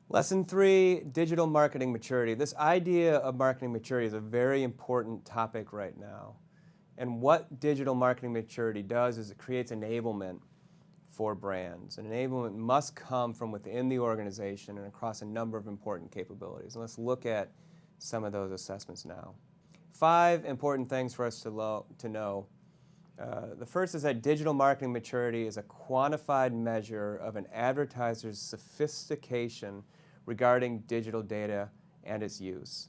Lesson 3, digital marketing maturity. This idea of marketing maturity is a very important topic right now. And what digital marketing maturity does is it creates enablement for brands. And enablement must come from within the organization and across a number of important capabilities. And let's look at some of those assessments now. 5 important things for us to know. The first is that digital marketing maturity is a quantified measure of an advertiser's sophistication regarding digital data and its use.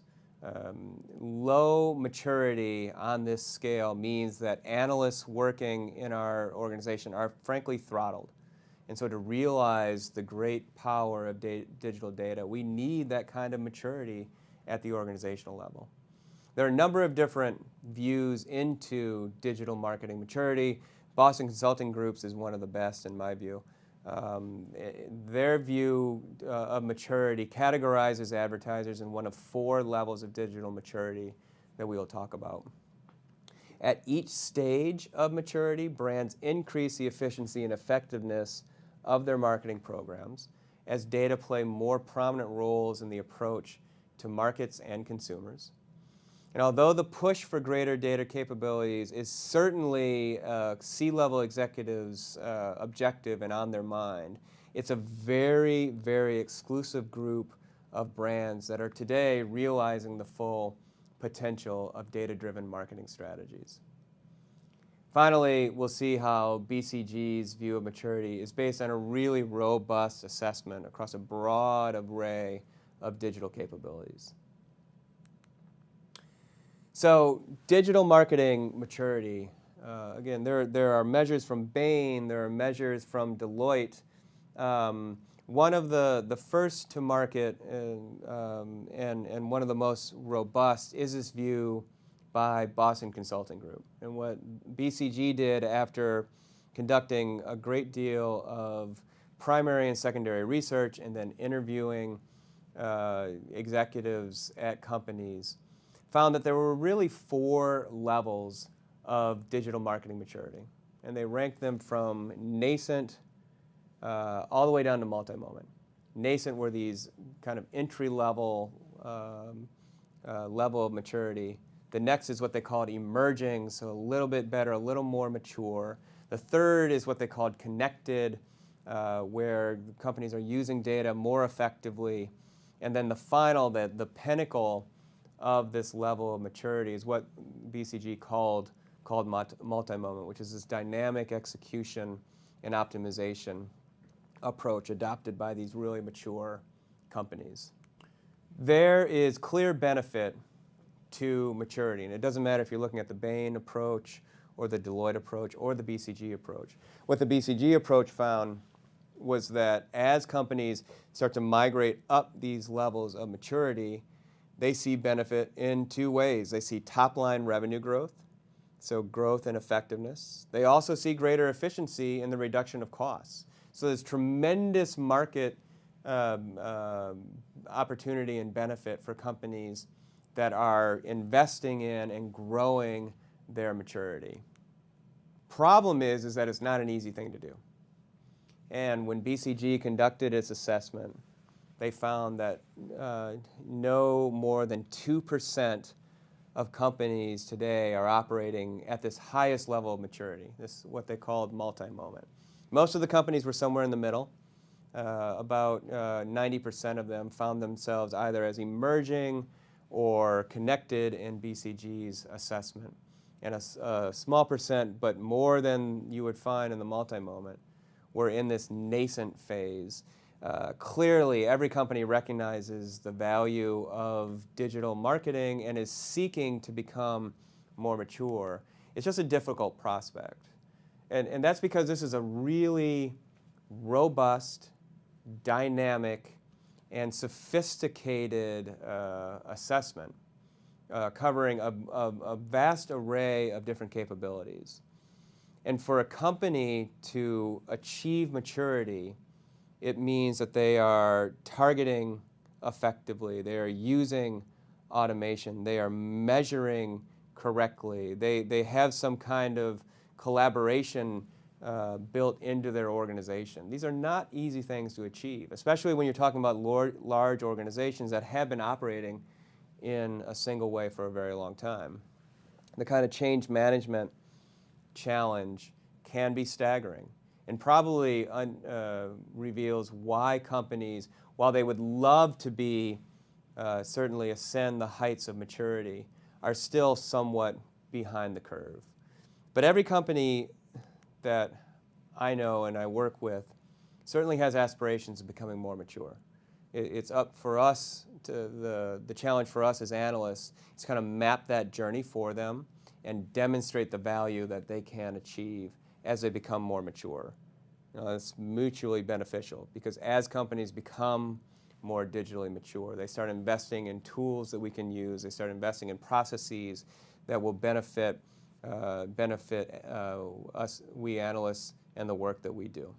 Low maturity on this scale means that analysts working in our organization are frankly throttled. And so to realize the great power of digital data, we need that kind of maturity at the organizational level. There are a number of different views into digital marketing maturity. Boston Consulting Groups is one of the best in my view. Their view of maturity categorizes advertisers in one of 4 levels of digital maturity that we will talk about. At each stage of maturity, brands increase the efficiency and effectiveness of their marketing programs as data play more prominent roles in the approach to markets and consumers. And although the push for greater data capabilities is certainly C-level executives' objective and on their mind, it's a very, very exclusive group of brands that are today realizing the full potential of data-driven marketing strategies. Finally, we'll see how BCG's view of maturity is based on a really robust assessment across a broad array of digital capabilities. So digital marketing maturity, again, there are measures from Bain, there are measures from Deloitte. One of the first to market and one of the most robust is this view by Boston Consulting Group. And what BCG did after conducting a great deal of primary and secondary research and then interviewing executives at companies, found that there were really 4 levels of digital marketing maturity. And they ranked them from nascent all the way down to multi-moment. Nascent were these kind of entry-level level of maturity. The next is what they called emerging, so a little bit better, a little more mature. The third is what they called connected, where companies are using data more effectively. And then the final, the pinnacle of this level of maturity is what BCG called multi-moment, which is this dynamic execution and optimization approach adopted by these really mature companies. There is clear benefit to maturity, and it doesn't matter if you're looking at the Bain approach or the Deloitte approach or the BCG approach. What the BCG approach found was that as companies start to migrate up these levels of maturity, they see benefit in 2 ways. They see top-line revenue growth, so growth and effectiveness. They also see greater efficiency in the reduction of costs. So there's tremendous market opportunity and benefit for companies that are investing in and growing their maturity. Problem is that it's not an easy thing to do. And when BCG conducted its assessment, they found that no more than 2% of companies today are operating at this highest level of maturity, this what they called multi-moment. Most of the companies were somewhere in the middle. About 90% of them found themselves either as emerging or connected in BCG's assessment. And a small percent, but more than you would find in the multi-moment, were in this nascent phase. Clearly, every company recognizes the value of digital marketing and is seeking to become more mature. It's just a difficult prospect. And that's because this is a really robust, dynamic, and sophisticated assessment covering a vast array of different capabilities. And for a company to achieve maturity, it means that they are targeting effectively, they are using automation, they are measuring correctly, they have some kind of collaboration built into their organization. These are not easy things to achieve, especially when you're talking about large organizations that have been operating in a single way for a very long time. The kind of change management challenge can be staggering and probably reveals why companies, while they would love to be certainly ascend the heights of maturity, are still somewhat behind the curve. But every company that I know and I work with certainly has aspirations of becoming more mature. It's up for us, the challenge for us as analysts is kind of map that journey for them and demonstrate the value that they can achieve as they become more mature. It's mutually beneficial because as companies become more digitally mature, they start investing in tools that we can use, they start investing in processes that will benefit us, we analysts, and the work that we do.